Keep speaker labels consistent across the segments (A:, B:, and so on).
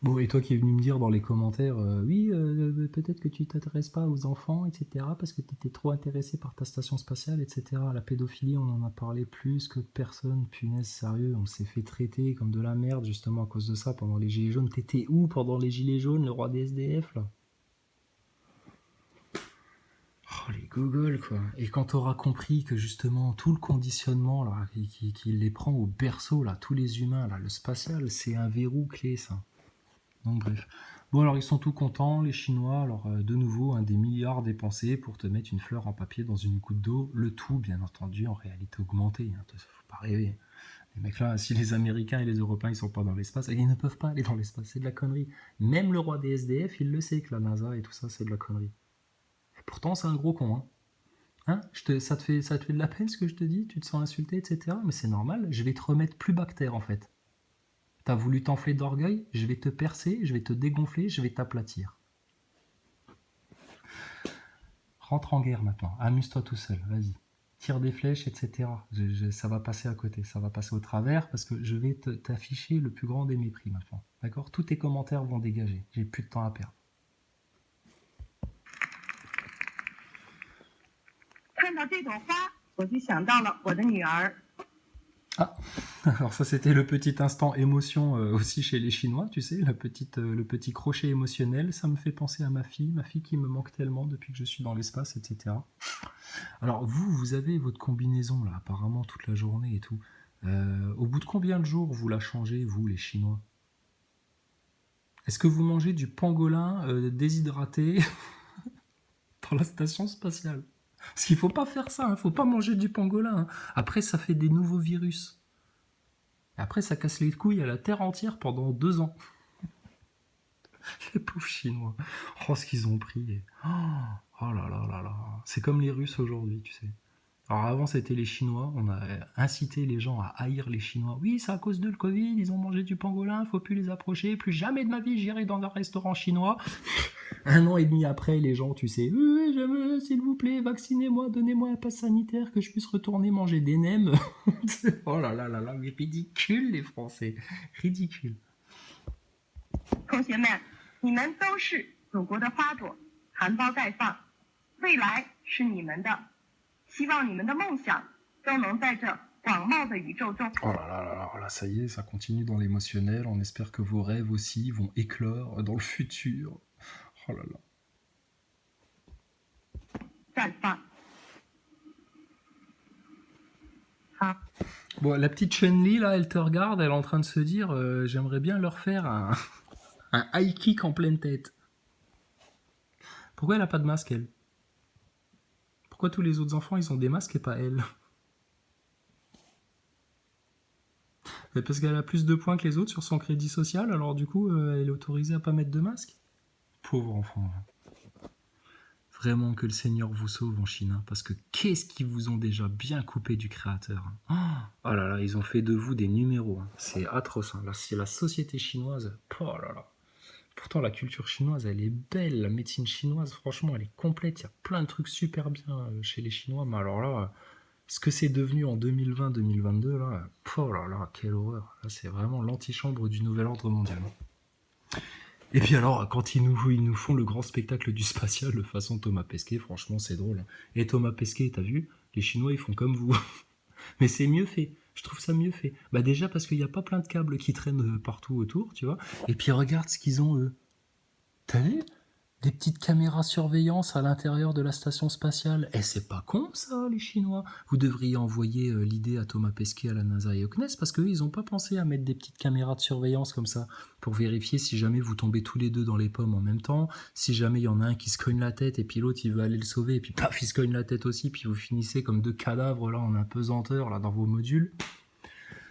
A: Bon, et toi qui es venu me dire dans les commentaires, oui, peut-être que tu t'intéresses pas aux enfants, etc., parce que tu étais trop intéressé par ta station spatiale, etc. La pédophilie, on en a parlé plus que personne, punaise, sérieux, on s'est fait traiter comme de la merde justement à cause de ça pendant les Gilets jaunes. T'étais où pendant les Gilets jaunes, le roi des SDF, là? Oh, les gogoles, quoi. Et quand t'auras compris que justement tout le conditionnement, là, qui les prend au berceau, là, tous les humains, là, le spatial, c'est un verrou clé, ça. Donc bref. Bon alors ils sont tout contents, les Chinois, alors de nouveau des milliards dépensés pour te mettre une fleur en papier dans une goutte d'eau, le tout bien entendu en réalité augmentée, hein, faut pas rêver. Les mecs là, si les Américains et les Européens ils sont pas dans l'espace, ils ne peuvent pas aller dans l'espace, c'est de la connerie. Même le roi des SDF, il le sait que la NASA et tout ça c'est de la connerie. Et pourtant c'est un gros con, hein. Hein, ça te fait de la peine ce que je te dis, tu te sens insulté, etc. Mais c'est normal, je vais te remettre plus bactère en fait. T'as voulu t'enfler d'orgueil, je vais te percer, je vais te dégonfler, je vais t'aplatir. Rentre en guerre maintenant, amuse-toi tout seul, vas-y. Tire des flèches, etc. Ça va passer à côté, ça va passer au travers parce que je vais t'afficher le plus grand des mépris maintenant. D'accord? Tous tes commentaires vont dégager, j'ai plus de temps à perdre.
B: 看到这朵花，我就想到了我的女儿。
A: Ah, alors ça c'était le petit instant émotion aussi chez les Chinois, tu sais, le petit crochet émotionnel, ça me fait penser à ma fille qui me manque tellement depuis que je suis dans l'espace, etc. Alors vous avez votre combinaison là, apparemment toute la journée et tout. Au bout de combien de jours vous la changez, vous les Chinois? Est-ce que vous mangez du pangolin déshydraté dans la station spatiale? Parce qu'il faut pas faire ça, hein, faut pas manger du pangolin, hein. Après ça fait des nouveaux virus. Après ça casse les couilles à la terre entière pendant 2 ans. Les pauvres Chinois. Oh ce qu'ils ont pris. Oh, oh là là là là. C'est comme les Russes aujourd'hui, tu sais. Alors avant c'était les Chinois, on a incité les gens à haïr les Chinois. Oui, c'est à cause de le Covid, ils ont mangé du pangolin, faut plus les approcher, plus jamais de ma vie j'irai dans un restaurant chinois. 1 an et demi après, les gens, tu sais, oui, je veux, s'il vous plaît, vaccinez-moi, donnez-moi un pass sanitaire que je puisse retourner manger des nems. Oh là là là là, mais ridicule les Français, ridicule.
B: 同学们，你们都是祖国的花朵，含苞待放，未来是你们的。希望你们的梦想都能在这广袤的宇宙中。
A: Oh là là là là, là, ça y est, ça continue dans l'émotionnel. On espère que vos rêves aussi vont éclore dans le futur. Oh là là.
B: 绽放。好，
A: Bon, la petite Chun-Li, là, elle te regarde, elle est en train de se dire j'aimerais bien leur faire un high kick en pleine tête. Pourquoi elle a pas de masque, elle? Pourquoi tous les autres enfants, ils ont des masques et pas elle? C'est parce qu'elle a plus de points que les autres sur son crédit social, alors du coup, elle est autorisée à pas mettre de masque? Pauvre enfant. Vraiment que le Seigneur vous sauve en Chine, hein, parce que qu'est-ce qu'ils vous ont déjà bien coupé du créateur, hein. Oh là là, ils ont fait de vous des numéros, hein. C'est atroce, hein. Là, c'est la société chinoise. Oh là là. Pourtant, la culture chinoise, elle est belle. La médecine chinoise, franchement, elle est complète. Il y a plein de trucs super bien chez les Chinois. Mais alors là, ce que c'est devenu en 2020-2022, là, oh là là, quelle horreur. Là, c'est vraiment l'antichambre du nouvel ordre mondial. Et puis alors, quand ils nous font le grand spectacle du spatial de façon Thomas Pesquet, franchement, c'est drôle. Et Thomas Pesquet, t'as vu? Les Chinois, ils font comme vous. Mais c'est mieux fait. Je trouve ça mieux fait. Bah déjà parce qu'il n'y a pas plein de câbles qui traînent partout autour, tu vois. Et puis regarde ce qu'ils ont, eux. T'as vu? Des petites caméras surveillance à l'intérieur de la station spatiale. Eh, c'est pas con ça, les Chinois. Vous devriez envoyer l'idée à Thomas Pesquet, à la NASA et au CNES, parce qu'eux, ils ont pas pensé à mettre des petites caméras de surveillance comme ça, pour vérifier si jamais vous tombez tous les deux dans les pommes en même temps, si jamais il y en a un qui se cogne la tête et puis l'autre il veut aller le sauver, et puis paf, il se cogne la tête aussi, puis vous finissez comme deux cadavres là en apesanteur là dans vos modules.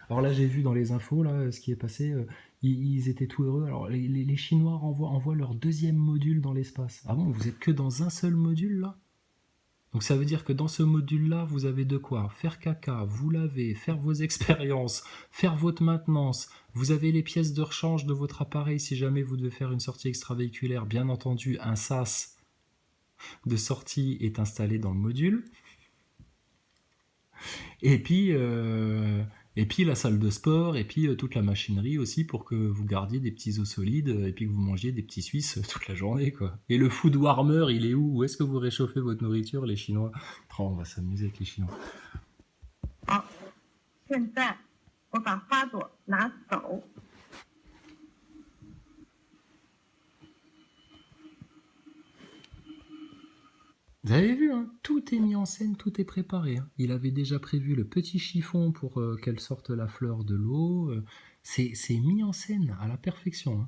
A: Alors là, j'ai vu dans les infos, là, ce qui est passé, ils étaient tout heureux. Alors, les Chinois envoient leur deuxième module dans l'espace. Ah bon, vous êtes que dans un seul module, là? Donc ça veut dire que dans ce module-là, vous avez de quoi faire caca, vous laver, faire vos expériences, faire votre maintenance. Vous avez les pièces de rechange de votre appareil si jamais vous devez faire une sortie extravéhiculaire. Bien entendu, un sas de sortie est installé dans le module. Et puis, Et puis la salle de sport, et puis toute la machinerie aussi pour que vous gardiez des petits os solides, et puis que vous mangiez des petits Suisses toute la journée, quoi. Et le food warmer, il est où? Où est-ce que vous réchauffez votre nourriture, les Chinois? Oh, on va s'amuser avec les Chinois.
B: 好，现在我把花朵拿走。
A: Vous avez vu, hein, tout est mis en scène, tout est préparé, hein. Il avait déjà prévu le petit chiffon pour qu'elle sorte la fleur de l'eau. C'est mis en scène à la perfection, hein.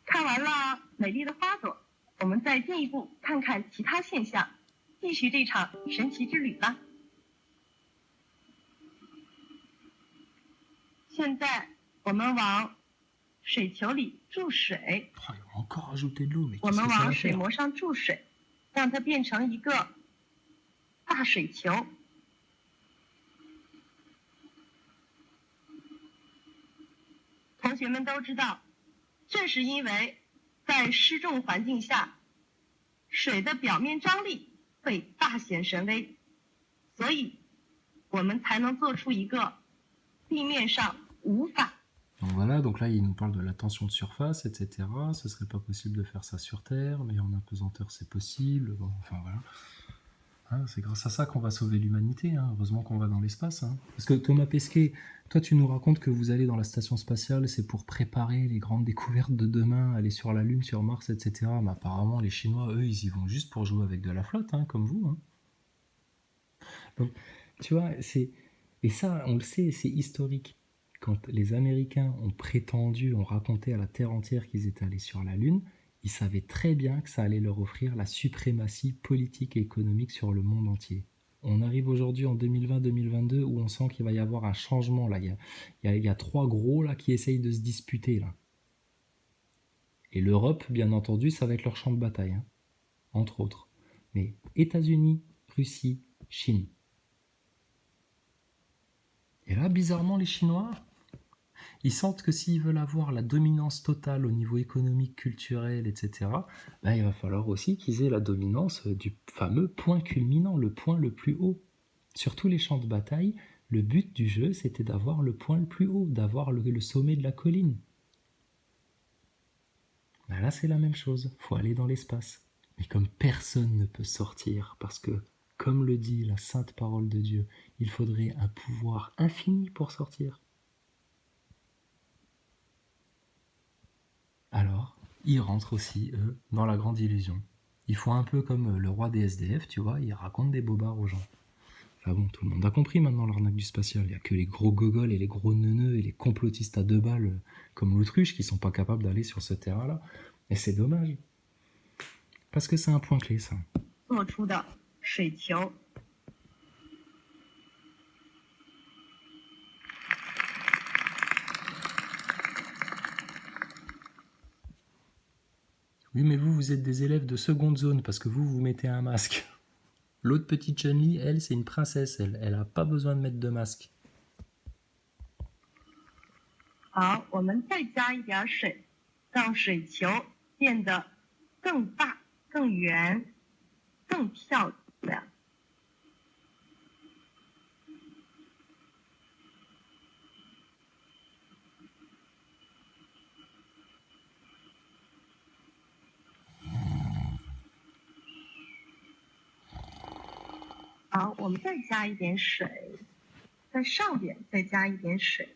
B: 看完了美丽的花朵，我们再进一步看看其他现象，继续这场神奇之旅吧。现在我们往水球里注水，
A: Oh, ils vont encore rajouter de l'eau, mais
B: 我
A: qu'est-ce
B: 们
A: que ça
B: 往
A: va
B: 水
A: faire?
B: 膜上注水，让它变成一个大水球。同学们都知道，正是因为在失重环境下，水的表面张力会大显神威，所以我们才能做出一个地面上无法
A: Donc voilà, donc là il nous parle de la tension de surface, etc. Ce serait pas possible de faire ça sur Terre, mais en apesanteur c'est possible. Bon, enfin voilà. Hein, c'est grâce à ça qu'on va sauver l'humanité, hein. Heureusement qu'on va dans l'espace, hein. Parce que Thomas Pesquet, toi tu nous racontes que vous allez dans la station spatiale, c'est pour préparer les grandes découvertes de demain, aller sur la Lune, sur Mars, etc. Mais apparemment les Chinois, eux, ils y vont juste pour jouer avec de la flotte, hein, comme vous, hein. Donc, tu vois, et ça, on le sait, c'est historique. Quand les Américains ont prétendu, ont raconté à la Terre entière qu'ils étaient allés sur la Lune, ils savaient très bien que ça allait leur offrir la suprématie politique et économique sur le monde entier. On arrive aujourd'hui en 2020-2022 où on sent qu'il va y avoir un changement. Là. Il y a trois gros là, qui essayent de se disputer. Là. Et l'Europe, bien entendu, ça va être leur champ de bataille, hein, entre autres. Mais États-Unis, Russie, Chine. Et là, bizarrement, les Chinois, ils sentent que s'ils veulent avoir la dominance totale au niveau économique, culturel, etc., ben, il va falloir aussi qu'ils aient la dominance du fameux point culminant, le point le plus haut. Sur tous les champs de bataille, le but du jeu, c'était d'avoir le point le plus haut, d'avoir le sommet de la colline. Ben là, c'est la même chose, il faut aller dans l'espace. Mais comme personne ne peut sortir, parce que, comme le dit la sainte parole de Dieu, il faudrait un pouvoir infini pour sortir. Alors, ils rentrent aussi, eux, dans la grande illusion. Ils font un peu comme le roi des SDF, tu vois, ils racontent des bobards aux gens. Enfin bon, tout le monde a compris maintenant l'arnaque du spatial. Il n'y a que les gros gogoles et les gros neuneux et les complotistes à deux balles comme l'autruche qui sont pas capables d'aller sur ce terrain-là. Et c'est dommage. Parce que c'est un point clé, ça.
B: 做出的水球。
A: Oui, mais vous, vous êtes des élèves de seconde zone parce que vous mettez un masque. L'autre petite Chun-Li, elle, c'est une princesse. Elle a pas besoin de mettre de masque.
B: 好，我们再加一点水，让水球变得更大、更圆、更漂亮。好，我们再加一点水，在上边再加一点水。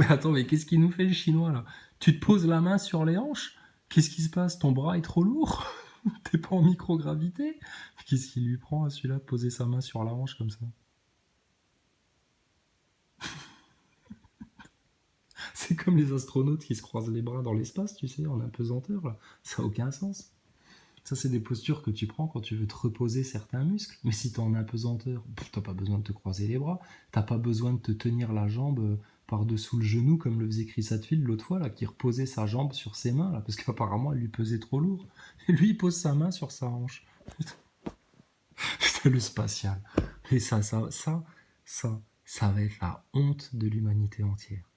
A: Attends, mais qu'est-ce qu'il nous fait le chinois là? Tu te poses la main sur les hanches? Qu'est-ce qui se passe? Ton bras est trop lourd? T'es pas en microgravité? Qu'est-ce qu'il lui prend à celui-là, poser sa main sur la hanche comme ça? C'est comme les astronautes qui se croisent les bras dans l'espace, tu sais, en apesanteur là. Ça n'a aucun sens. Ça, c'est des postures que tu prends quand tu veux te reposer certains muscles. Mais si t'es en apesanteur, t'as pas besoin de te croiser les bras. T'as pas besoin de te tenir la jambe par-dessous le genou comme le faisait Chris Hadfield l'autre fois, là, qui reposait sa jambe sur ses mains, là, parce qu'apparemment, elle lui pesait trop lourd. Et lui, il pose sa main sur sa hanche. Putain, le spatial. Et ça va être la honte de l'humanité entière.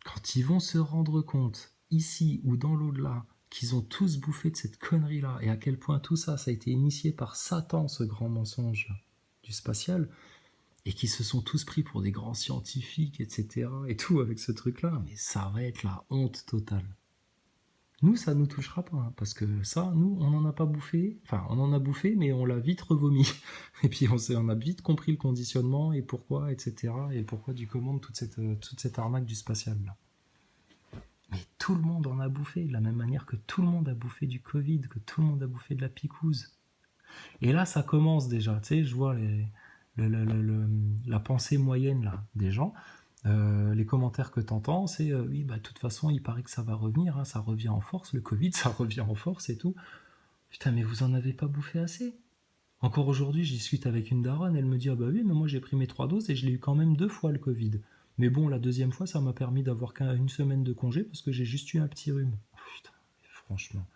A: Quand ils vont se rendre compte, ici ou dans l'au-delà, qu'ils ont tous bouffé de cette connerie-là, et à quel point tout ça, ça a été initié par Satan, ce grand mensonge du spatial, et qui se sont tous pris pour des grands scientifiques, etc., et tout avec ce truc-là, mais ça va être la honte totale. Nous, ça ne nous touchera pas, hein, parce que ça, nous, on n'en a pas bouffé, enfin, on en a bouffé, mais on l'a vite revomi. Et puis, on a vite compris le conditionnement, et pourquoi, etc., et pourquoi du comment de toute cette arnaque du spatial, là. Mais tout le monde en a bouffé, de la même manière que tout le monde a bouffé du Covid, que tout le monde a bouffé de la picouse. Et là, ça commence déjà, tu sais, je vois la pensée moyenne là, des gens. Les commentaires que tu entends, c'est oui, bah, de toute façon, il paraît que ça va revenir, hein, ça revient en force, le Covid, ça revient en force et tout. Putain, mais vous en avez pas bouffé assez. Encore aujourd'hui, je discute avec une daronne, elle me dit ah bah oui, mais moi j'ai pris mes 3 doses et je l'ai eu quand même 2 fois le Covid. Mais bon, la deuxième fois, ça m'a permis d'avoir qu'une semaine de congé parce que j'ai juste eu un petit rhume. Putain, franchement.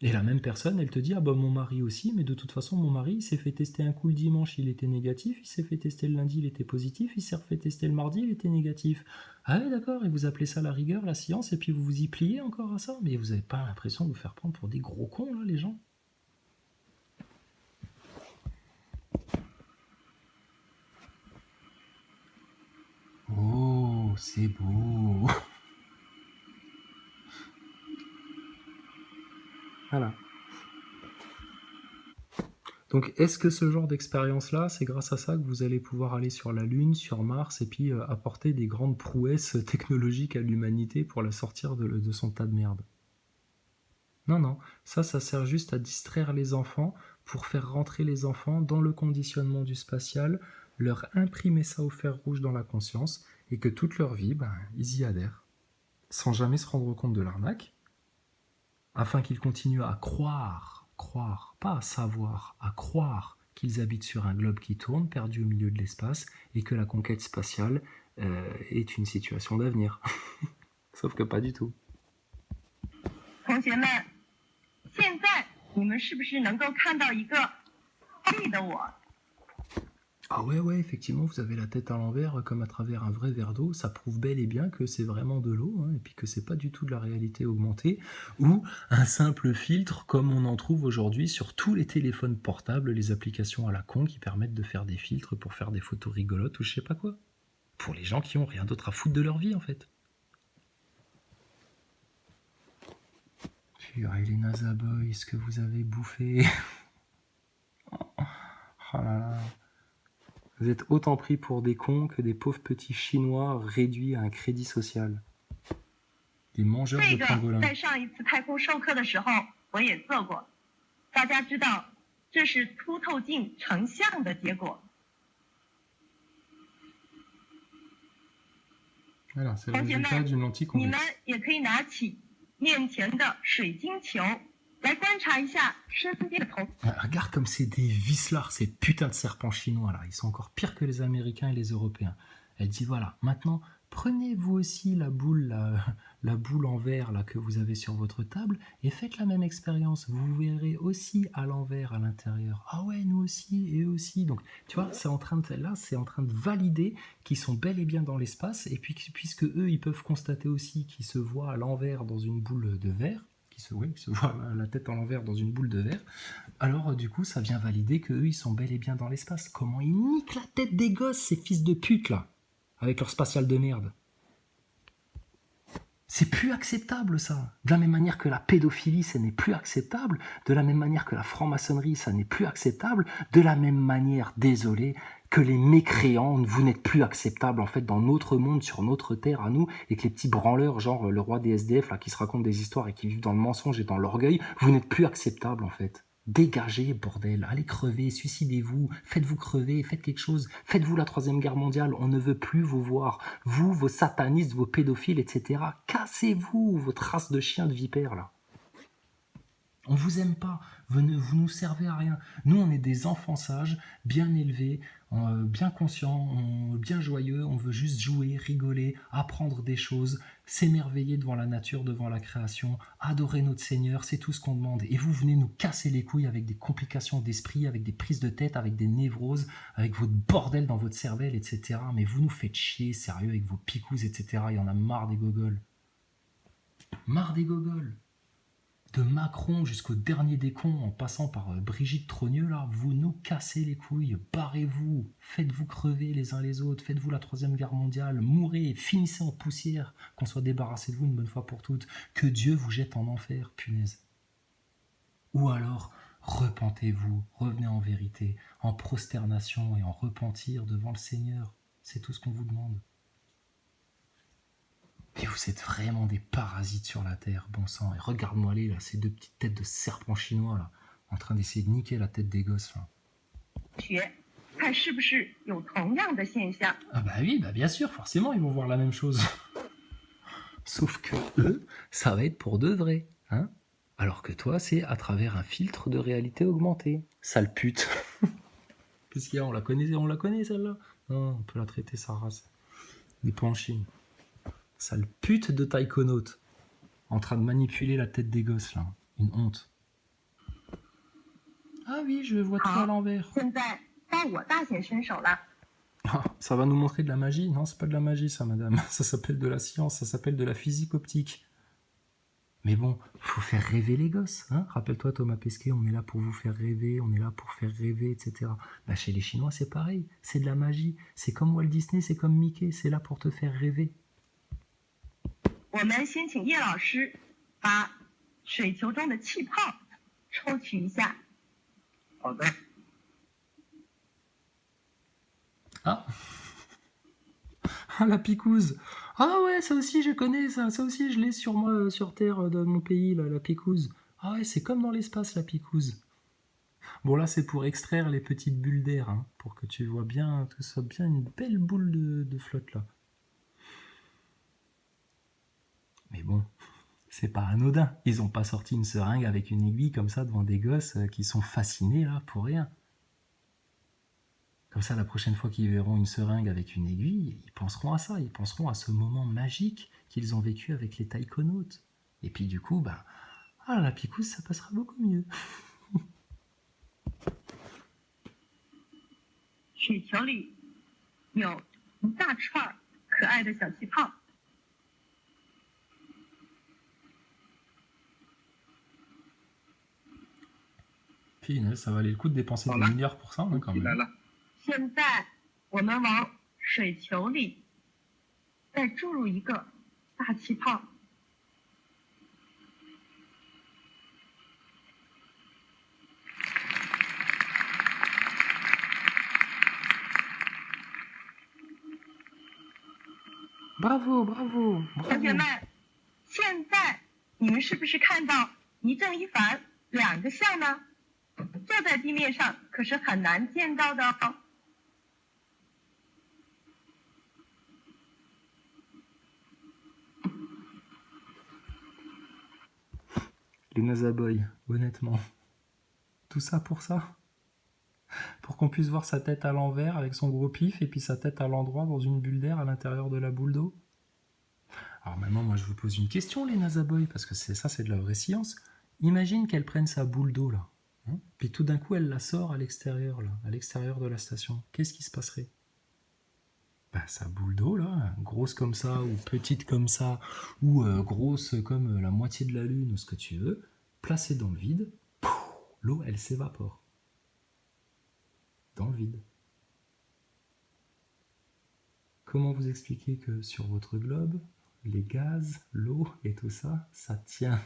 A: Et la même personne, elle te dit ah bah mon mari aussi, mais de toute façon mon mari il s'est fait tester un coup le dimanche, il était négatif, il s'est fait tester le lundi, il était positif, il s'est refait tester le mardi, il était négatif. Ah ouais d'accord, et vous appelez ça la rigueur, la science, et puis vous vous y pliez encore à ça, mais vous n'avez pas l'impression de vous faire prendre pour des gros cons là les gens. Oh, c'est beau. Voilà. Donc, est-ce que ce genre d'expérience-là, c'est grâce à ça que vous allez pouvoir aller sur la Lune, sur Mars, et puis apporter des grandes prouesses technologiques à l'humanité pour la sortir de son tas de merde? Non, non, ça sert juste à distraire les enfants, pour faire rentrer les enfants dans le conditionnement du spatial, leur imprimer ça au fer rouge dans la conscience, et que toute leur vie, ben, ils y adhèrent, sans jamais se rendre compte de l'arnaque, afin qu'ils continuent à croire, pas à savoir, à croire qu'ils habitent sur un globe qui tourne, perdu au milieu de l'espace, et que la conquête spatiale est une situation d'avenir. Sauf que pas du tout.
B: 同学们，现在你们是不是能够看到一个绿的我？
A: Ah ouais, effectivement, vous avez la tête à l'envers comme à travers un vrai verre d'eau, ça prouve bel et bien que c'est vraiment de l'eau, hein, et puis que c'est pas du tout de la réalité augmentée, ou un simple filtre comme on en trouve aujourd'hui sur tous les téléphones portables, les applications à la con qui permettent de faire des filtres pour faire des photos rigolotes ou je sais pas quoi. Pour les gens qui ont rien d'autre à foutre de leur vie en fait. Purée les NASA Boys, ce que vous avez bouffé. Oh là là. Vous êtes autant pris pour des cons que des pauvres petits Chinois réduits à un crédit social. Des mangeurs de pangolins.
B: 在上一次太空授课的时候，我也做过。大家知道，这是凸透镜成像的结果。
A: Alors, c'est le résultat d'une lentille convexe.
B: 你们也可以拿起面前的水晶球，来观察一下身边的头。
A: Regarde comme c'est des vicelards, ces putains de serpents chinois là. Ils sont encore pires que les Américains et les Européens. Elle dit voilà, maintenant prenez vous aussi la boule en verre là que vous avez sur votre table et faites la même expérience. Vous verrez aussi à l'envers à l'intérieur. Ah ouais, nous aussi et eux aussi. Donc tu vois, c'est en train de valider qu'ils sont bel et bien dans l'espace et puis puisque eux ils peuvent constater aussi qu'ils se voient à l'envers dans une boule de verre. Qui se voient la tête à l'envers dans une boule de verre, alors du coup ça vient valider qu'eux ils sont bel et bien dans l'espace. Comment ils niquent la tête des gosses, ces fils de pute là, avec leur spatial de merde. C'est plus acceptable ça. De la même manière que la pédophilie, ça n'est plus acceptable. De la même manière que la franc-maçonnerie, ça n'est plus acceptable. De la même manière, désolé, que les mécréants, vous n'êtes plus acceptables en fait dans notre monde, sur notre terre à nous, et que les petits branleurs, genre le roi des SDF là, qui se racontent des histoires et qui vivent dans le mensonge et dans l'orgueil, vous n'êtes plus acceptables en fait. Dégagez, bordel, allez crever, suicidez-vous, faites-vous crever, faites quelque chose, faites-vous la 3e guerre mondiale, on ne veut plus vous voir, vous, vos satanistes, vos pédophiles, etc. Cassez-vous, votre race de chiens de vipères là. On vous aime pas, vous nous servez à rien. Nous, on est des enfants sages, bien élevés, bien conscients, bien joyeux. On veut juste jouer, rigoler, apprendre des choses, s'émerveiller devant la nature, devant la création, adorer notre Seigneur, c'est tout ce qu'on demande. Et vous venez nous casser les couilles avec des complications d'esprit, avec des prises de tête, avec des névroses, avec votre bordel dans votre cervelle, etc. Mais vous nous faites chier, sérieux, avec vos picous, etc. Il y en a marre des gogoles. Marre des gogoles. De Macron jusqu'au dernier des cons, en passant par Brigitte Trogneux, là, vous nous cassez les couilles, barrez-vous, faites-vous crever les uns les autres, faites-vous la Troisième Guerre mondiale, mourrez, finissez en poussière, qu'on soit débarrassé de vous une bonne fois pour toutes, que Dieu vous jette en enfer, punaise. Ou alors, repentez-vous, revenez en vérité, en prosternation et en repentir devant le Seigneur, c'est tout ce qu'on vous demande. Et vous êtes vraiment des parasites sur la terre, bon sang. Et regarde-moi les là, ces deux petites têtes de serpents chinois là, en train d'essayer de niquer la tête des gosses là.
B: 学，看是不是有同样的现象。
A: Ah bah oui, bah bien sûr, forcément ils vont voir la même chose. Sauf que eux, ça va être pour de vrai, hein. Alors que toi, c'est à travers un filtre de réalité augmentée. Sale pute. Qu'est-ce qu'il y a, on la connaît celle-là. Non, on peut la traiter sa race. Des pas en Chine. Sale pute de taïkonaute. En train de manipuler la tête des gosses, là. Une honte. Ah oui, je vois tout à l'envers.
B: 现在到我大显身手了。
A: Ah, ça va nous montrer de la magie? Non, c'est pas de la magie, ça, madame. Ça s'appelle de la science, ça s'appelle de la physique optique. Mais bon, faut faire rêver les gosses, hein. Rappelle-toi, Thomas Pesquet, on est là pour vous faire rêver, on est là pour faire rêver, etc. Bah, chez les Chinois, c'est pareil. C'est de la magie. C'est comme Walt Disney, c'est comme Mickey. C'est là pour te faire rêver.
B: 我们先请叶老师把水球中的气泡抽取一下。好的。
A: Ah. Ah, la picouse. Ah ouais, ça aussi je connais ça. Ça aussi je l'ai sur moi, sur Terre, dans mon pays, là, la picouse. Ah ouais, c'est comme dans l'espace, la picouse. Bon là, c'est pour extraire les petites bulles d'air, hein, pour que tu vois bien, que ce soit bien une belle boule de flotte là. Mais bon, c'est pas anodin. Ils ont pas sorti une seringue avec une aiguille comme ça devant des gosses qui sont fascinés là pour rien. Comme ça, la prochaine fois qu'ils verront une seringue avec une aiguille, ils penseront à ça, ils penseront à ce moment magique qu'ils ont vécu avec les taïkonautes. Et puis du coup, bah, ah, la picouse, ça passera beaucoup mieux.
B: 水球里有一大串可爱的小气泡。
A: Puis, ça valait le coup de dépenser des milliards pour ça, hein, quand même.
B: 现在我们往水球里再注入一个大气泡。
A: Bravo, bravo,
B: 同学
A: bravo.
B: 们，现在你们是不是看到一正一反两个像呢？这在地面上可是很难见到的哦。
A: Les Nazaboy, honnêtement. Tout ça pour ça? Pour qu'on puisse voir sa tête à l'envers avec son gros pif et puis sa tête à l'endroit dans une bulle d'air à l'intérieur de la boule d'eau? Alors maintenant, moi je vous pose une question, les Nazaboy, parce que c'est de la vraie science. Imagine qu'elle prenne sa boule d'eau là, hein, puis tout d'un coup elle la sort à l'extérieur là, à l'extérieur de la station. Qu'est-ce qui se passerait? Bah, sa boule d'eau là, grosse comme ça, ou petite comme ça, ou grosse comme la moitié de la lune, ou ce que tu veux, placée dans le vide, l'eau elle s'évapore. Dans le vide. Comment vous expliquer que sur votre globe, les gaz, l'eau et tout ça, ça tient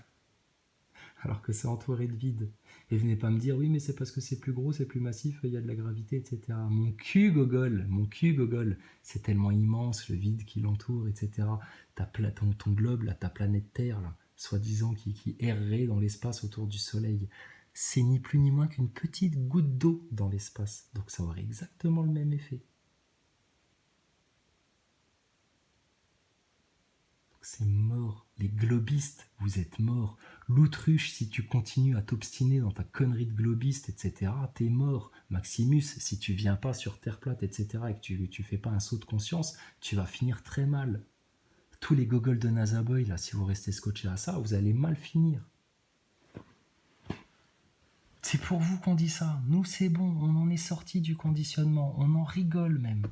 A: alors que c'est entouré de vide? Et venez pas me dire, oui, mais c'est parce que c'est plus gros, c'est plus massif, il y a de la gravité, etc. Mon cul gogol, c'est tellement immense le vide qui l'entoure, etc. Ton globe, là, ta planète Terre, là, soi-disant qui errerait dans l'espace autour du Soleil, c'est ni plus ni moins qu'une petite goutte d'eau dans l'espace. Donc ça aurait exactement le même effet. C'est mort. Les globistes, vous êtes morts. L'autruche, si tu continues à t'obstiner dans ta connerie de globiste, etc., t'es mort. Maximus, si tu viens pas sur Terre plate, etc., et que tu fais pas un saut de conscience, tu vas finir très mal. Tous les gogoles de Nazaboy, là, si vous restez scotché à ça, vous allez mal finir. C'est pour vous qu'on dit ça. Nous, c'est bon, on en est sorti du conditionnement. On en rigole même.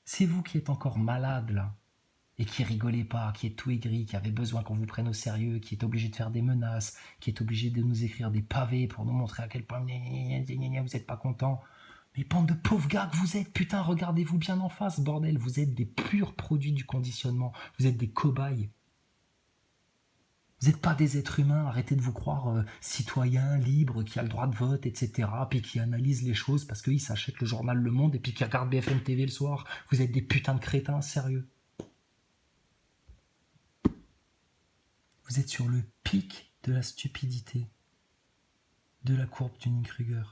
A: C'est vous qui êtes encore malade, là. et qui rigolait pas, qui est tout aigri, qui avait besoin qu'on vous prenne au sérieux, qui est obligé de faire des menaces, qui est obligé de nous écrire des pavés pour nous montrer à quel point vous n'êtes pas content. Mais bande de pauvres gars que vous êtes, putain, regardez-vous bien en face, bordel, vous êtes des purs produits du conditionnement, vous êtes des cobayes. Vous n'êtes pas des êtres humains, arrêtez de vous croire citoyens, libres, qui a le droit de vote, etc., puis qui analysent les choses parce qu'ils s'achètent le journal Le Monde et puis qui regardent BFM TV le soir. Vous êtes des putains de crétins, sérieux. Vous êtes sur le pic de la stupidité, de la courbe Dunning-Kruger.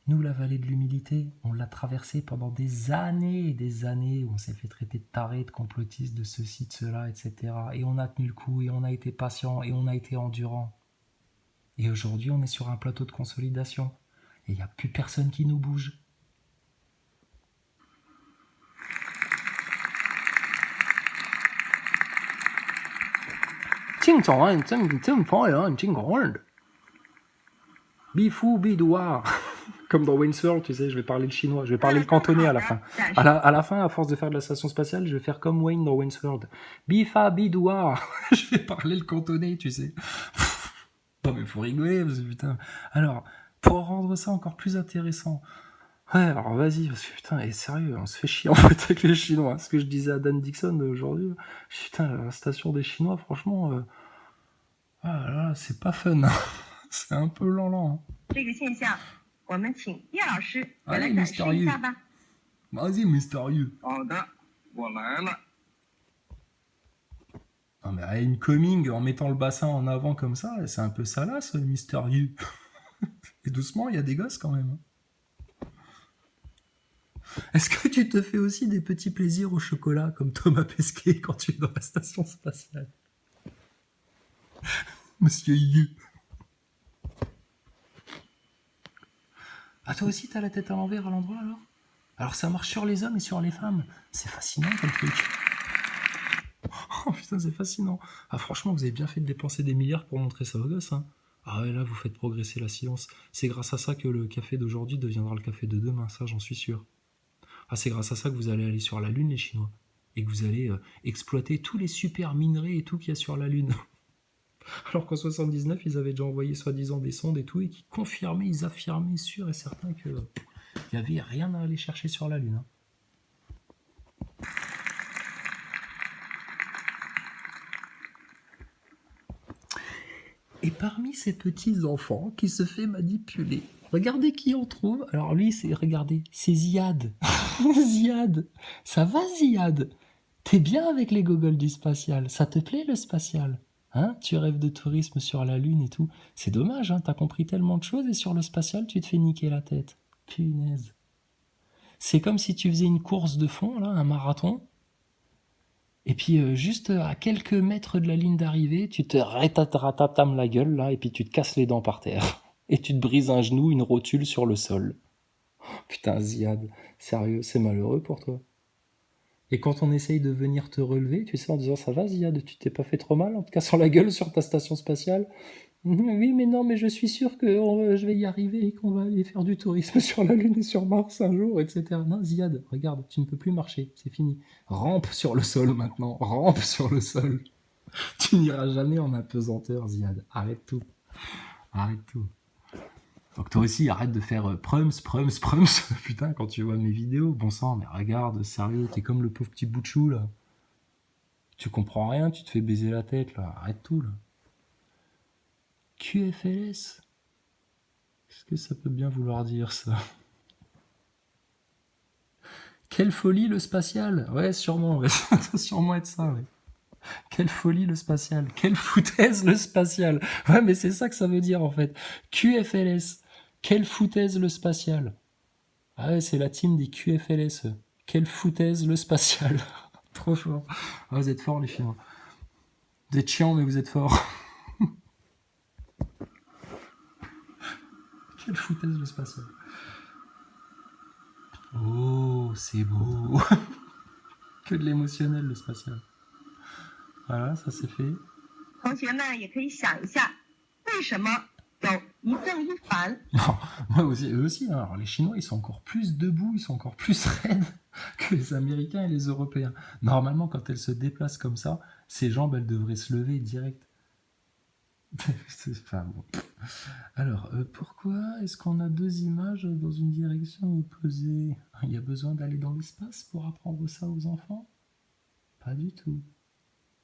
A: Nous, la vallée de l'humilité, on l'a traversée pendant des années et des années où on s'est fait traiter de tarés, de complotistes, de ceci, de cela, etc. Et on a tenu le coup, et on a été patient, et on a été endurant. Et aujourd'hui, on est sur un plateau de consolidation. Et il n'y a plus personne qui nous bouge. Bifou, bidoua. Comme dans Wayne's World, tu sais, je vais parler le chinois, je vais parler le cantonais à la fin. À la fin, à force de faire de la station spatiale, je vais faire comme Wayne dans Wayne's World. Bifa, bidoua. Je vais parler le cantonais, tu sais. Non mais faut rigoler, parce que putain. Alors, pour rendre ça encore plus intéressant, ouais, alors vas-y, parce que putain, et sérieux, on se fait chier en fait avec les Chinois. Ce que je disais à Dan Dixon aujourd'hui, putain, la station des Chinois, franchement, ah là, c'est pas fun. C'est un peu lent.
B: 这个现象，我们请叶老师来
A: Allez,
B: 展示一下
A: mystérieux.
B: 吧。
A: Vas-y, mystérieux.
C: 好的，我来了。
A: Non mais une coming en mettant le bassin en avant comme ça, c'est un peu salace, mystérieux. Et doucement, il y a des gosses quand même. Est-ce que tu te fais aussi des petits plaisirs au chocolat comme Thomas Pesquet quand tu es dans la station spatiale? Monsieur Yu. Ah toi aussi t'as la tête à l'envers à l'endroit alors? Alors ça marche sur les hommes et sur les femmes. C'est fascinant comme truc. Oh putain, c'est fascinant. Ah franchement, vous avez bien fait de dépenser des milliards pour montrer ça aux gosses. Hein. Ah ouais, là, vous faites progresser la science. C'est grâce à ça que le café d'aujourd'hui deviendra le café de demain, ça j'en suis sûr. Ah, c'est grâce à ça que vous allez aller sur la Lune, les Chinois. Et que vous allez exploiter tous les super minerais et tout qu'il y a sur la Lune. Alors qu'en 79, ils avaient déjà envoyé soi-disant des sondes et tout, et qui confirmaient, ils affirmaient sûr et certain que il n'y avait rien à aller chercher sur la Lune. Hein. Et parmi ces petits enfants qui se fait manipuler, regardez qui on trouve. Alors lui, regardez, c'est Ziad. Ziad, ça va Ziad? T'es bien avec les gogoles du spatial? Ça te plaît le spatial? Hein? Tu rêves de tourisme sur la Lune et tout. C'est dommage, hein, t'as compris tellement de choses et sur le spatial, tu te fais niquer la tête. Punaise. C'est comme si tu faisais une course de fond, là, un marathon. Et puis, juste à quelques mètres de la ligne d'arrivée, tu te ratatames la gueule, là, et puis tu te casses les dents par terre. Et tu te brises un genou, une rotule sur le sol. Putain, Ziad, sérieux, c'est malheureux pour toi. Et quand on essaye de venir te relever, tu sais, en disant « Ça va, Ziad, tu t'es pas fait trop mal en te cassant la gueule sur ta station spatiale ?» Oui, mais non, mais je suis sûr que je vais y arriver et qu'on va aller faire du tourisme sur la Lune et sur Mars un jour, etc. Non, Ziad, regarde, tu ne peux plus marcher, c'est fini. Rampe sur le sol maintenant, rampe sur le sol. Tu n'iras jamais en apesanteur, Ziad. Arrête tout. Arrête tout. Donc toi aussi, arrête de faire prums. Putain, quand tu vois mes vidéos, bon sang, mais regarde, sérieux, t'es comme le pauvre petit bout de chou, là. Tu comprends rien, tu te fais baiser la tête, là. Arrête tout, là. QFLS. Qu'est-ce que ça peut bien vouloir dire, ça? Quelle folie, le spatial. Ouais, sûrement, ouais. Ça doit sûrement être ça, ouais. Quelle folie, le spatial. Quelle foutaise, le spatial. Ouais, mais c'est ça que ça veut dire, en fait. QFLS. Quelle foutaise, le spatial. Ah ouais, c'est la team des QFLS. Quelle foutaise, le spatial. Trop fort. Ah, vous êtes forts, les Chinois. Vous êtes chiants, mais vous êtes forts. Quelle foutaise, le spatial. Oh, c'est beau. Que de l'émotionnel, le spatial. Voilà, ça c'est fait.
B: 同学们也可以想一下，为什么有一正一反。
A: Non, moi aussi, eux aussi, hein. Alors les Chinois, ils sont encore plus debout, ils sont encore plus raides que les Américains et les Européens. Normalement, quand elles se déplacent comme ça, ces jambes, elles devraient se lever direct. Enfin, bon. Alors, pourquoi est-ce qu'on a deux images dans une direction opposée? Il y a besoin d'aller dans l'espace pour apprendre ça aux enfants? Pas du tout.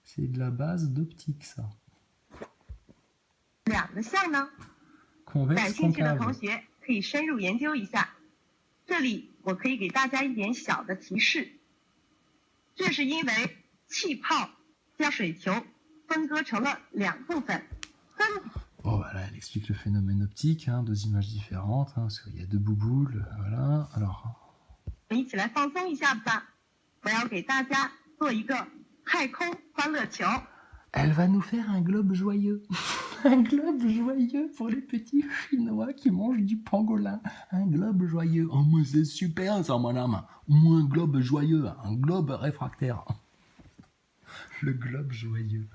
A: C'est de la base d'optique, ça.
B: 两个像呢？
A: Convexe,
B: 感兴趣的同
A: concave.
B: 学可以深入研究一下。这里我可以给大家一点小的提示，这是因为气泡将水球分割成了两部分，分
A: Bon, voilà, elle explique le phénomène optique, hein, deux images différentes, hein, parce qu'il y a deux bouboules, voilà. Alors,
B: 一起来放松一下吧。我要给大家做一个太空欢乐球。
A: elle va nous faire un globe joyeux. Un globe joyeux pour les petits Chinois qui mangent du pangolin. Un globe joyeux. Oh, mais c'est super ça, madame. Ou un globe joyeux, un globe réfractaire. Le globe joyeux.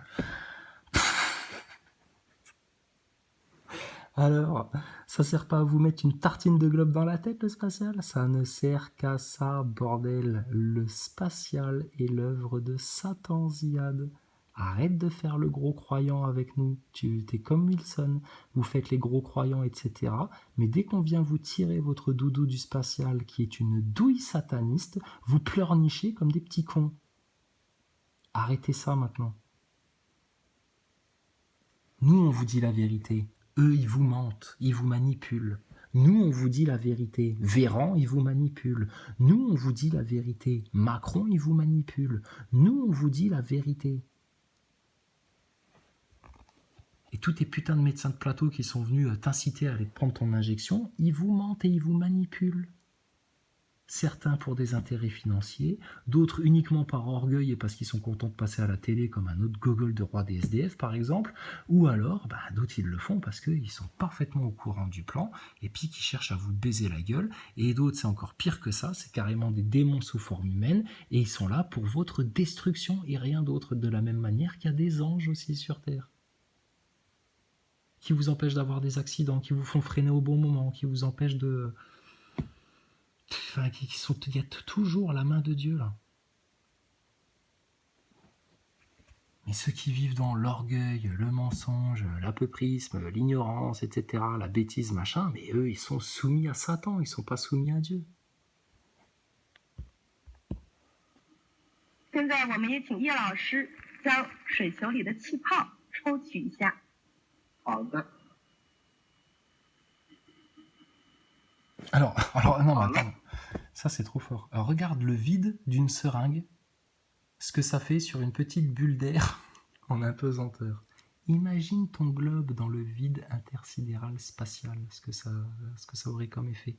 A: Alors, ça sert pas à vous mettre une tartine de globe dans la tête, le spatial? Ça ne sert qu'à ça, bordel. Le spatial est l'œuvre de Satan, Ziad. Arrête de faire le gros croyant avec nous. Tu es comme Wilson. Vous faites les gros croyants, etc. Mais dès qu'on vient vous tirer votre doudou du spatial, qui est une douille sataniste, vous pleurnichez comme des petits cons. Arrêtez ça maintenant. Nous, on vous dit la vérité. Eux, ils vous mentent, ils vous manipulent. Nous, on vous dit la vérité. Véran, il vous manipule. Nous, on vous dit la vérité. Macron, il vous manipule. Nous, on vous dit la vérité. Et tous tes putains de médecins de plateau qui sont venus t'inciter à aller te prendre ton injection, ils vous mentent et ils vous manipulent. Certains pour des intérêts financiers, d'autres uniquement par orgueil et parce qu'ils sont contents de passer à la télé comme un autre gogol de roi des SDF par exemple, ou alors d'autres ils le font parce qu'ils sont parfaitement au courant du plan et puis qui cherchent à vous baiser la gueule, et d'autres c'est encore pire que ça, c'est carrément des démons sous forme humaine et ils sont là pour votre destruction et rien d'autre, de la même manière qu'il y a des anges aussi sur Terre qui vous empêchent d'avoir des accidents, qui vous font freiner au bon moment, qui vous empêchent de... Enfin, il y a toujours la main de Dieu là. Mais ceux qui vivent dans l'orgueil, le mensonge, l'apeuprisme, l'ignorance, etc., la bêtise, machin, mais eux, ils sont soumis à Satan, ils sont pas soumis à Dieu.
B: 现在我们也请叶老师将水球里的气泡抽取一下。
C: 好的。
A: Alors, non, mais attends, ça c'est trop fort. Alors, regarde le vide d'une seringue, ce que ça fait sur une petite bulle d'air en apesanteur. Imagine ton globe dans le vide intersidéral spatial, ce que ça aurait comme effet.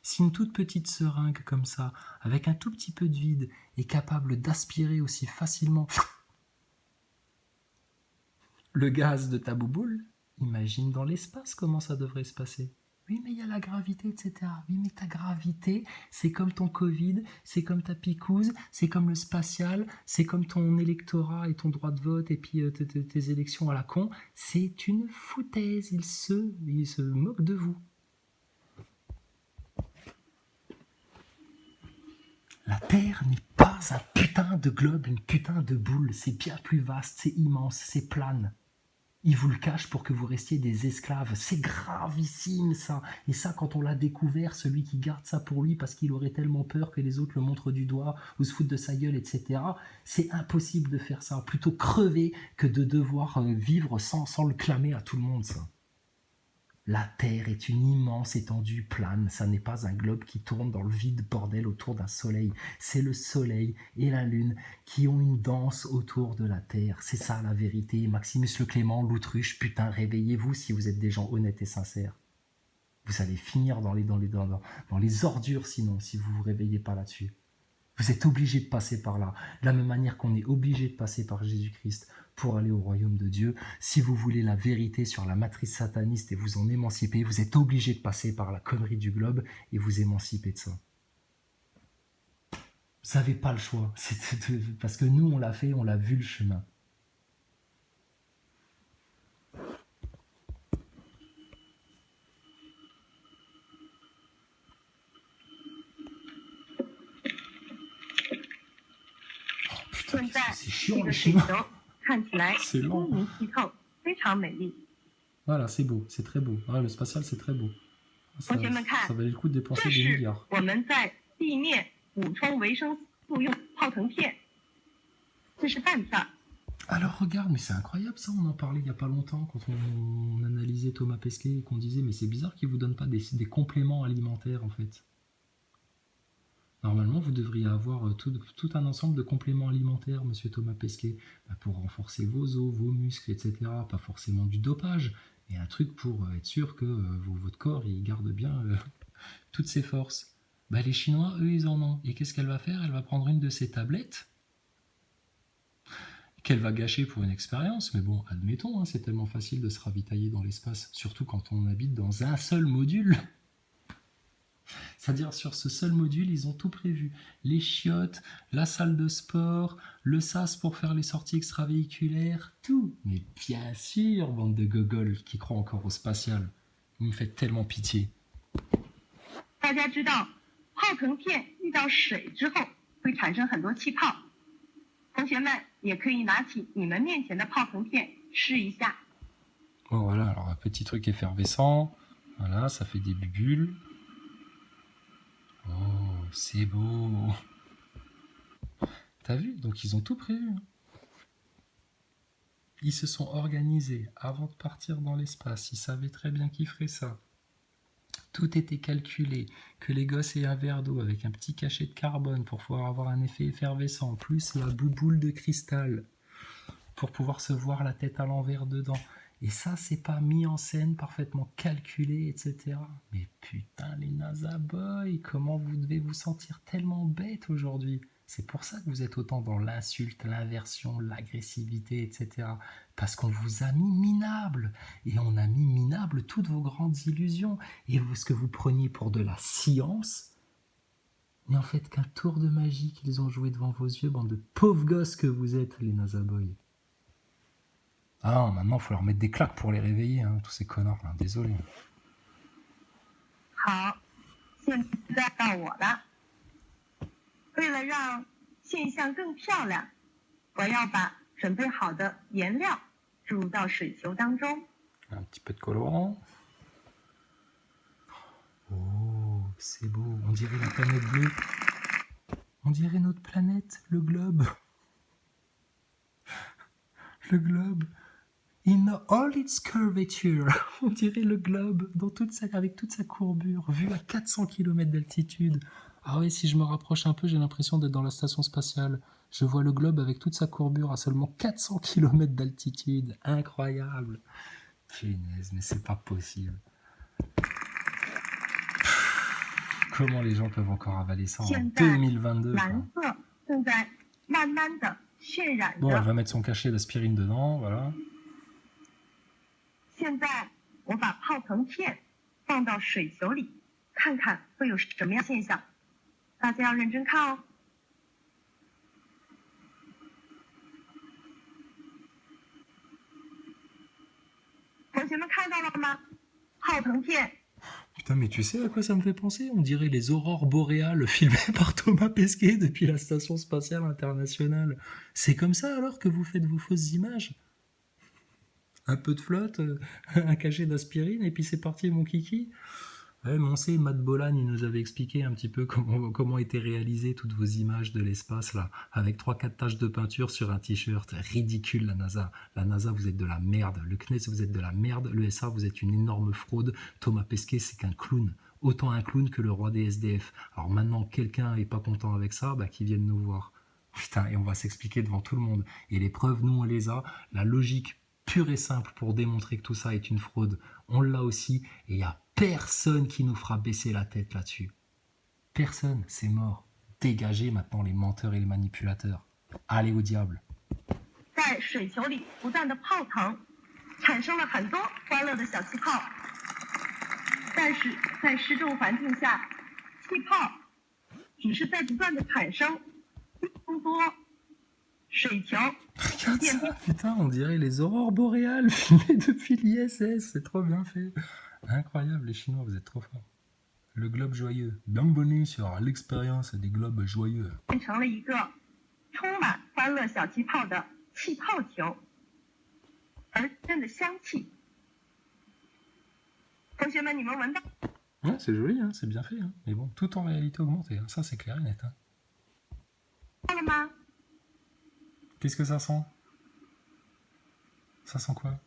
A: Si une toute petite seringue comme ça, avec un tout petit peu de vide, est capable d'aspirer aussi facilement le gaz de ta bouboule, imagine dans l'espace comment ça devrait se passer. Oui, mais il y a la gravité, etc. Oui, mais ta gravité, c'est comme ton Covid, c'est comme ta picouse, c'est comme le spatial, c'est comme ton électorat et ton droit de vote et puis tes élections à la con. C'est une foutaise. Ils se moquent de vous. La Terre n'est pas un putain de globe, une putain de boule. C'est bien plus vaste, c'est immense, c'est plane. Ils vous le cachent pour que vous restiez des esclaves. C'est gravissime, ça. Et ça, quand on l'a découvert, celui qui garde ça pour lui parce qu'il aurait tellement peur que les autres le montrent du doigt ou se foutent de sa gueule, etc. C'est impossible de faire ça. Plutôt crever que de devoir vivre sans le clamer à tout le monde, ça. La Terre est une immense étendue plane. Ça n'est pas un globe qui tourne dans le vide bordel autour d'un soleil. C'est le soleil et la lune qui ont une danse autour de la Terre. C'est ça la vérité. Maximus le Clément, l'autruche, putain, réveillez-vous si vous êtes des gens honnêtes et sincères. Vous allez finir dans les ordures sinon, si vous vous réveillez pas là-dessus. Vous êtes obligé de passer par là. De la même manière qu'on est obligé de passer par Jésus-Christ pour aller au royaume de Dieu. Si vous voulez la vérité sur la matrice sataniste et vous en émanciper, vous êtes obligé de passer par la connerie du globe et vous émanciper de ça. Vous n'avez pas le choix. Parce que nous, on l'a fait, on l'a vu le chemin. Putain,
B: 现在
A: c'est
B: 这
A: chiant
B: 个
A: les
B: 水
A: Chinois.
B: 球看起来
A: C'est
B: 晶
A: lent.
B: 莹剔透，非常美丽。
A: Voilà, c'est beau, c'est très beau. Ouais, le spatial, c'est très beau. Ça,
B: 同学们看，
A: ça valait le coup de
B: 这
A: dépenser des
B: 是
A: milliards.
B: 我们在地面补充维生素用泡腾片，这是蛋片。
A: Alors regarde, mais c'est incroyable ça, on en parlait il n'y a pas longtemps quand on analysait Thomas Pesquet et qu'on disait mais c'est bizarre qu'il ne vous donne pas des compléments alimentaires en fait. Normalement vous devriez avoir tout un ensemble de compléments alimentaires, monsieur Thomas Pesquet, pour renforcer vos os, vos muscles, etc. Pas forcément du dopage, mais un truc pour être sûr que votre corps il garde bien toutes ses forces. Bah, les Chinois, eux, ils en ont. Et qu'est-ce qu'elle va faire? Elle va prendre une de ces tablettes qu'elle va gâcher pour une expérience, mais bon, admettons, hein, c'est tellement facile de se ravitailler dans l'espace, surtout quand on habite dans un seul module. C'est-à-dire sur ce seul module, ils ont tout prévu. Les chiottes, la salle de sport, le sas pour faire les sorties extravéhiculaires, tout. Mais bien sûr, bande de gogoles qui croient encore au spatial. Vous me faites tellement pitié.
B: 大家知道，泡腾片遇到水之后会产生很多气泡。同学们也可以拿起你们面前的泡腾片试一下。
A: Bon voilà, alors un petit truc effervescent. Voilà, ça fait des bulles. Oh, c'est beau. T'as vu? Donc ils ont tout prévu. Ils se sont organisés avant de partir dans l'espace. Ils savaient très bien qu'ils feraient ça. Tout était calculé, que les gosses aient un verre d'eau avec un petit cachet de carbone pour pouvoir avoir un effet effervescent, plus la bouboule de cristal pour pouvoir se voir la tête à l'envers dedans. Et ça, c'est pas mis en scène, parfaitement calculé, etc. Mais putain, les NASA boys, comment vous devez vous sentir tellement bête aujourd'hui? C'est pour ça que vous êtes autant dans l'insulte, l'inversion, l'agressivité, etc. Parce qu'on vous a mis minable. Et on a mis minable toutes vos grandes illusions. Et ce que vous preniez pour de la science n'est en fait qu'un tour de magie qu'ils ont joué devant vos yeux, bande de pauvres gosses que vous êtes, les NASA boys. Ah, maintenant, il faut leur mettre des claques pour les réveiller, hein, tous ces connards, là. Désolé.
B: 好，现在到我了。为了让现象更漂亮，我要把准备好的颜料注入到水球当中。
A: Un petit peu de colorant. Oh, c'est beau. On dirait la planète bleue. On dirait notre planète, le globe. Le globe. In all its curvature. On dirait le globe avec toute sa courbure, vu à 400 km d'altitude. Ah oui, si je me rapproche un peu, j'ai l'impression d'être dans la station spatiale. Je vois le globe avec toute sa courbure à seulement 400 km d'altitude. Incroyable. Punaise, mais c'est pas possible. Comment les gens peuvent encore avaler ça en
B: 现在
A: 2022 quoi.
B: 蓝色正在慢慢的渲染
A: Bon, elle
B: 着。
A: va mettre son cachet d'aspirine dedans, voilà.
B: 现在我把泡腾片放到水球里，看看会有什么样现象。大家要认真看哦。同学们看到了吗？泡腾片
A: Putain, mais tu sais à quoi ça me fait penser? On dirait les aurores boréales filmées par Thomas Pesquet depuis la Station Spatiale Internationale. C'est comme ça alors que vous faites vos fausses images? Un peu de flotte, un cachet d'aspirine, et puis c'est parti mon kiki. Ouais, mais on sait, Matt Bolan, il nous avait expliqué un petit peu comment étaient réalisées toutes vos images de l'espace, là, avec 3-4 taches de peinture sur un t-shirt. Ridicule, la NASA. La NASA, vous êtes de la merde. Le CNES, vous êtes de la merde. L'ESA, vous êtes une énorme fraude. Thomas Pesquet, c'est qu'un clown. Autant un clown que le roi des SDF. Alors maintenant, quelqu'un est pas content avec ça, bah, qu'il vienne nous voir. Putain, et on va s'expliquer devant tout le monde. Et les preuves, nous, on les a. La logique pure et simple pour démontrer que tout ça est une fraude, on l'a aussi, et il n'y a personne qui nous fera baisser la tête là-dessus. Personne, c'est mort. Dégagez maintenant les menteurs et les manipulateurs. Allez au diable.
B: 在水球里不断的泡腾，产生了很多欢乐的小气泡。但是在失重环境下，气泡只是在不断的产生，更多。水球
A: Regarde ça, putain, on dirait les aurores boréales filmées depuis l'ISS, c'est trop bien fait. Incroyable, les Chinois, vous êtes trop forts. Le globe joyeux. Bienvenue sur l'expérience des globes joyeux.
B: 变成了一个充满欢乐小气泡的气泡球，而真的香气。同学们，你们闻到
A: Ouais, c'est joli, hein, c'est bien fait. Hein. Mais bon, tout en réalité augmentée, hein. Ça c'est clair et net. Hein.
B: 了吗？
A: Qu'est-ce que ça sent? Ça sent quoi?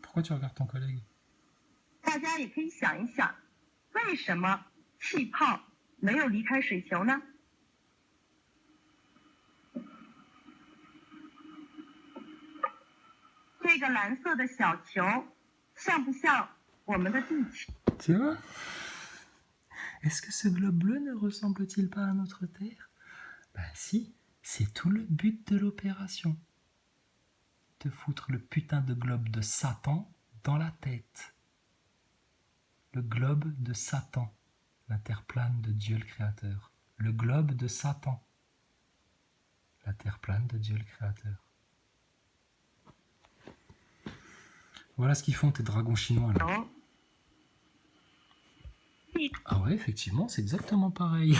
A: Pourquoi tu regardes ton collègue?
B: 大家也可以想一想，为什么气泡没有离开水球呢？这个蓝色的小球像不像我们的地球？
A: Tu vois? Est-ce que ce globe bleu ne ressemble-t-il pas à notre Terre? Bah si, c'est tout le but de l'opération. Te foutre le putain de globe de Satan dans la tête. Le globe de Satan, la terre plane de Dieu le Créateur. Le globe de Satan, la terre plane de Dieu le Créateur. Voilà ce qu'ils font tes dragons chinois là.
B: 球
A: Ah ouais, effectivement, c'est exactement pareil.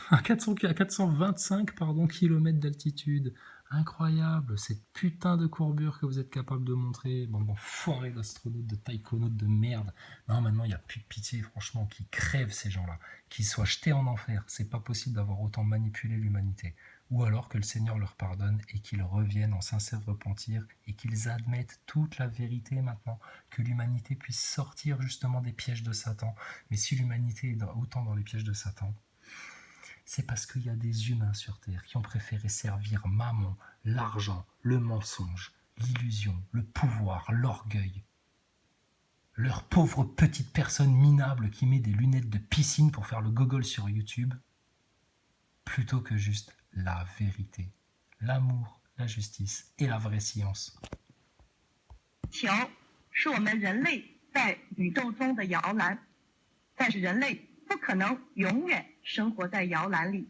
A: À 425 kilomètres d'altitude. Incroyable, cette putain de courbure que vous êtes capable de montrer. Bon, foiré d'astronautes, de taïkonautes de merde. Non, maintenant, il n'y a plus de pitié, franchement, qui crèvent ces gens-là. Qu'ils soient jetés en enfer. C'est pas possible d'avoir autant manipulé l'humanité. Ou alors que le Seigneur leur pardonne et qu'ils reviennent en sincère repentir et qu'ils admettent toute la vérité maintenant, que l'humanité puisse sortir justement des pièges de Satan. Mais si l'humanité est autant dans les pièges de Satan, c'est parce qu'il y a des humains sur Terre qui ont préféré servir Mammon, l'argent, le mensonge, l'illusion, le pouvoir, l'orgueil. Leur pauvre petite personne minable qui met des lunettes de piscine pour faire le gogol sur YouTube, plutôt que juste la vérité, l'amour, la justice et la vraie science.
B: 球是我们人类在宇宙中的摇篮，但是人类不可能永远生活在摇篮里。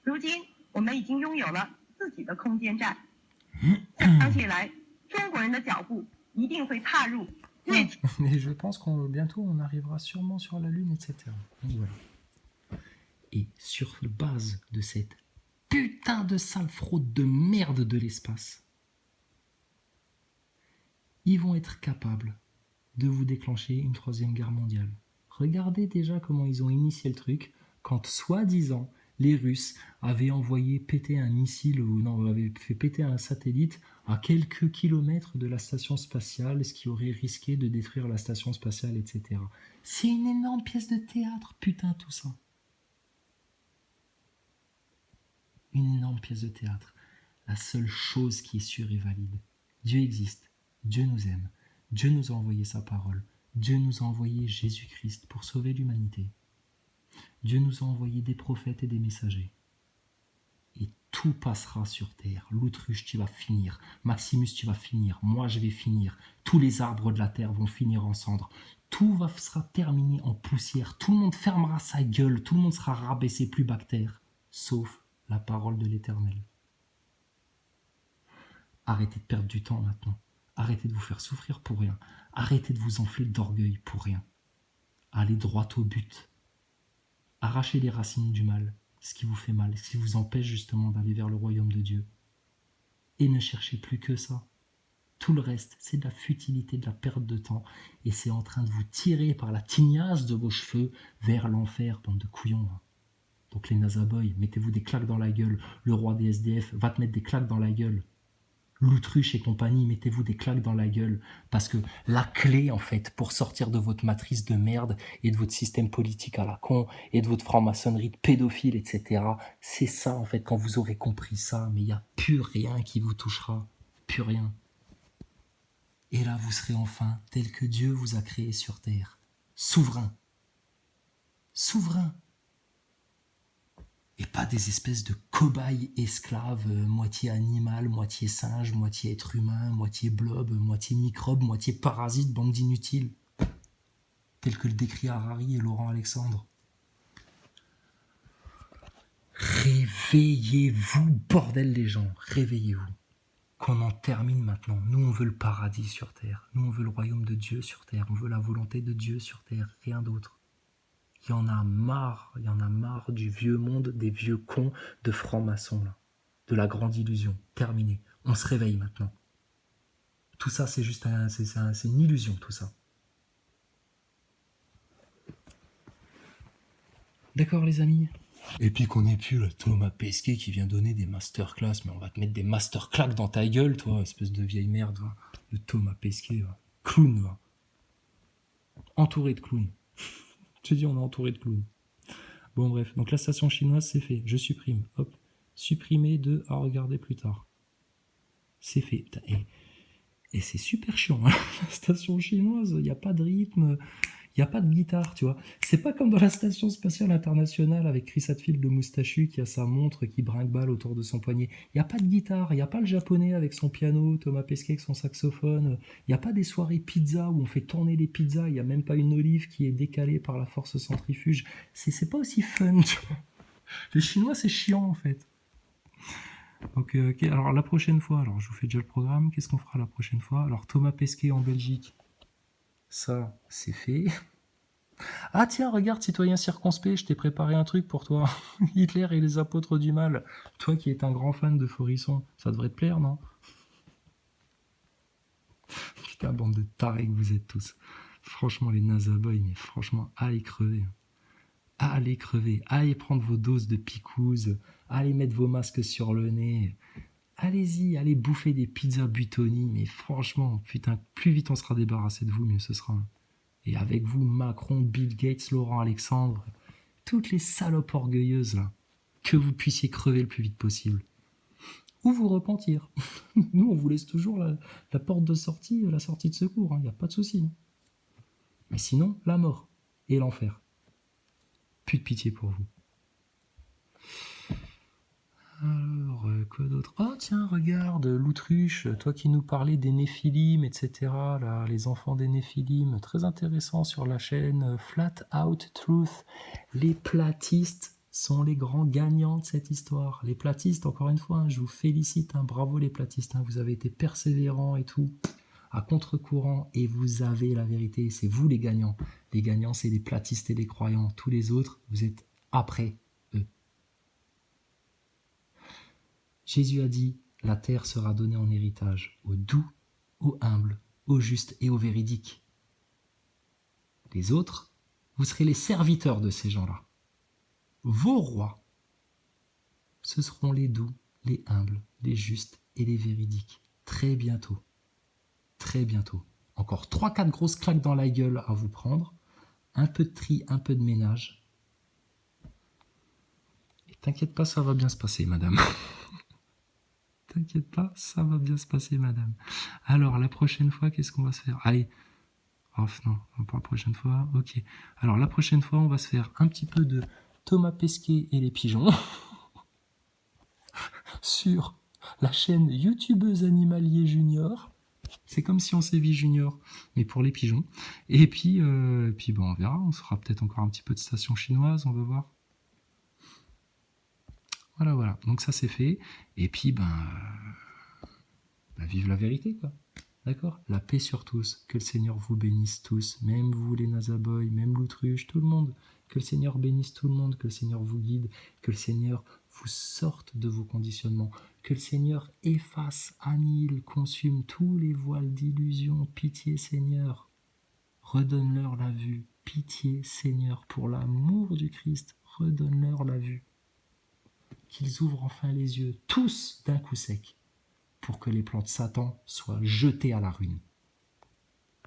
B: 如今，我们已经拥有了自己的空间站。想起来，中国人的脚步一定会踏入月球。
A: Mais je pense qu'on bientôt on arrivera sûrement sur la Lune, etc. Donc voilà. Et sur base de cette putain de sale fraude de merde de l'espace, ils vont être capables de vous déclencher une troisième guerre mondiale. Regardez déjà comment ils ont initié le truc quand, soi-disant, les Russes avaient envoyé péter un missile, ou non, avaient fait péter un satellite à quelques kilomètres de la station spatiale, ce qui aurait risqué de détruire la station spatiale, etc. C'est une énorme pièce de théâtre, putain, tout ça. Une énorme pièce de théâtre. La seule chose qui est sûre et valide. Dieu existe. Dieu nous aime. Dieu nous a envoyé sa parole. Dieu nous a envoyé Jésus-Christ pour sauver l'humanité. Dieu nous a envoyé des prophètes et des messagers. Et tout passera sur terre. L'autruche, tu vas finir. Maximus, tu vas finir. Moi, je vais finir. Tous les arbres de la terre vont finir en cendres. Tout sera terminé en poussière. Tout le monde fermera sa gueule. Tout le monde sera rabaissé plus bactère. Sauf la parole de l'Éternel. Arrêtez de perdre du temps maintenant. Arrêtez de vous faire souffrir pour rien. Arrêtez de vous enfler d'orgueil pour rien. Allez droit au but. Arrachez les racines du mal, ce qui vous fait mal, ce qui vous empêche justement d'aller vers le royaume de Dieu. Et ne cherchez plus que ça. Tout le reste, c'est de la futilité, de la perte de temps. Et c'est en train de vous tirer par la tignasse de vos cheveux vers l'enfer, bande de couillons. Donc les nazaboys, mettez-vous des claques dans la gueule. Le roi des SDF va te mettre des claques dans la gueule. L'autruche et compagnie, mettez-vous des claques dans la gueule. Parce que la clé, en fait, pour sortir de votre matrice de merde et de votre système politique à la con et de votre franc-maçonnerie de pédophile, etc., c'est ça, en fait, quand vous aurez compris ça. Mais il n'y a plus rien qui vous touchera. Plus rien. Et là, vous serez enfin tel que Dieu vous a créé sur terre. Souverain. Souverain. Et pas des espèces de cobayes esclaves, moitié animal, moitié singe, moitié être humain, moitié blob, moitié microbe, moitié parasite, bande d'inutiles. Tel que le décrit Harari et Laurent Alexandre. Réveillez-vous, bordel les gens, réveillez-vous. Qu'on en termine maintenant. Nous, on veut le paradis sur terre. Nous, on veut le royaume de Dieu sur terre. On veut la volonté de Dieu sur terre, rien d'autre. Il y en a marre du vieux monde, des vieux cons de francs-maçons, là. de la grande illusion. Terminé. On se réveille maintenant. Tout ça, c'est juste c'est une illusion, tout ça. D'accord, les amis? Et puis qu'on ait plus le Thomas Pesquet qui vient donner des masterclass, mais on va te mettre des masterclass dans ta gueule, toi, espèce de vieille merde, va. Le Thomas Pesquet, va. Clown, va. Entouré de clowns. Je te dis, on est entouré de clowns. Bon, bref. Donc, la station chinoise, c'est fait. Je supprime. Hop. Supprimer de à regarder plus tard. C'est fait. Putain, et c'est super chiant, hein. La station chinoise, il n'y a pas de rythme. Il n'y a pas de guitare, tu vois. C'est pas comme dans la station spatiale internationale avec Chris Hadfield le moustachu qui a sa montre qui brinque-balle autour de son poignet. Il n'y a pas de guitare, il n'y a pas le japonais avec son piano, Thomas Pesquet avec son saxophone. Il n'y a pas des soirées pizza où on fait tourner les pizzas, il n'y a même pas une olive qui est décalée par la force centrifuge. C'est pas aussi fun, tu vois. Les Chinois, c'est chiant en fait. Donc, ok, alors la prochaine fois, alors je vous fais déjà le programme, qu'est-ce qu'on fera la prochaine fois? Alors Thomas Pesquet en Belgique. Ça, c'est fait. Ah tiens, regarde, citoyen circonspect, je t'ai préparé un truc pour toi. Hitler et les apôtres du mal. Toi qui es un grand fan de Forisson, ça devrait te plaire, non? Putain, bande de tarés que vous êtes tous. Franchement, les nazaboys, mais franchement, allez crever. Allez crever. Allez prendre vos doses de picouse. Allez mettre vos masques sur le nez. Allez-y, allez bouffer des pizzas Buitoni. Mais franchement, putain, plus vite on sera débarrassé de vous, mieux ce sera. Et avec vous, Macron, Bill Gates, Laurent Alexandre, toutes les salopes orgueilleuses, là, que vous puissiez crever le plus vite possible. Ou vous repentir. Nous, on vous laisse toujours la porte de sortie, la sortie de secours, il n'y a pas de souci. Mais sinon, la mort et l'enfer. Plus de pitié pour vous. Alors, quoi d'autre? Oh tiens, regarde, l'autruche, toi qui nous parlais des Néphilim, etc. Là, les enfants des Néphilim, très intéressant sur la chaîne Flat Out Truth. Les platistes sont les grands gagnants de cette histoire. Les platistes, encore une fois, je vous félicite, bravo les platistes, vous avez été persévérants et tout, à contre-courant, et vous avez la vérité, c'est vous les gagnants. Les gagnants, c'est les platistes et les croyants. Tous les autres, vous êtes après eux. Jésus a dit, la terre sera donnée en héritage aux doux, aux humbles, aux justes et aux véridiques. Les autres, vous serez les serviteurs de ces gens-là. Vos rois, ce seront les doux, les humbles, les justes et les véridiques. Très bientôt. Très bientôt. Encore 3-4 grosses claques dans la gueule à vous prendre. Un peu de tri, un peu de ménage. Et t'inquiète pas, ça va bien se passer, madame. T'inquiète pas, ça va bien se passer, madame. Alors, la prochaine fois, qu'est-ce qu'on va se faire? Allez. Oh, non, pas la prochaine fois. Ok. Alors, la prochaine fois, on va se faire un petit peu de Thomas Pesquet et les pigeons. Sur la chaîne YouTubeuse Animalier Junior. C'est comme si on sévit Junior, mais pour les pigeons. Et puis on verra. On se fera peut-être encore un petit peu de station chinoise, on va voir. Voilà. Donc ça, c'est fait. Et puis, vive la vérité, quoi. D'accord? La paix sur tous. Que le Seigneur vous bénisse tous. Même vous, les nazaboys, même l'autruche, tout le monde. Que le Seigneur bénisse tout le monde. Que le Seigneur vous guide. Que le Seigneur vous sorte de vos conditionnements. Que le Seigneur efface, annihile, consume tous les voiles d'illusion. Pitié, Seigneur. Redonne-leur la vue. Pitié, Seigneur. Pour l'amour du Christ, redonne-leur la vue. Qu'ils ouvrent enfin les yeux, tous d'un coup sec, pour que les plans de Satan soient jetés à la ruine.